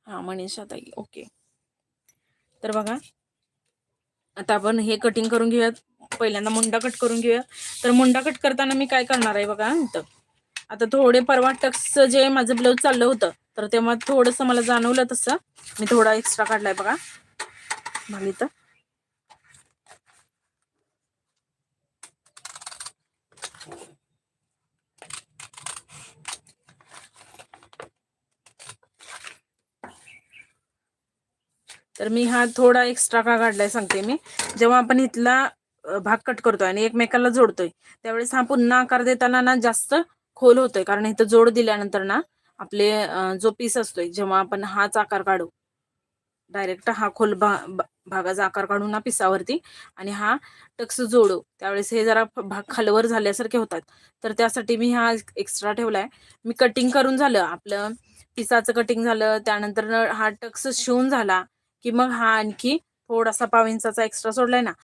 हां, मनीषाताई. ओके. तर बघा, आता आपण हे कटिंग करून घेऊयात. पहिल्यांदा मुंडा कट करून घेऊया. तर मुंडा कट करताना मी काय करणार आहे बघा इथं. आता थोडे परवा टक्सचं जे माझं ब्लाऊज चाललं होतं, तर तेव्हा थोडंसं मला जाणवलं तसं. मी थोडा एक्स्ट्रा काढलाय बघा. मग इथं तर मी हा थोडा एक्स्ट्रा का काढलाय सांगते मी. जेव्हा आपण इथला भाग कट करतोय आणि एकमेकाला जोडतोय, त्यावेळेस हा पुन्हा आकार देताना ना जास्त खोल होतोय. कारण इथं जोड दिल्यानंतर ना आपले जो पीस असतोय, जेव्हा आपण हाच आकार काढू, डायरेक्ट हा खोल भागाचा आकार काढू ना पिसावरती आणि हा टक्स जोडू, त्यावेळेस हे जरा भाग खालवर झाल्यासारखे होतात. तर त्यासाठी मी हा एक्स्ट्रा ठेवलाय. मी कटिंग करून झालं, आपलं पिसाचं कटिंग झालं, त्यानंतर हा टक्स शिवून झाला की मग हा आणखी थोडासा 1/2 इंचाचा एक्स्ट्रा सोडलाय ना,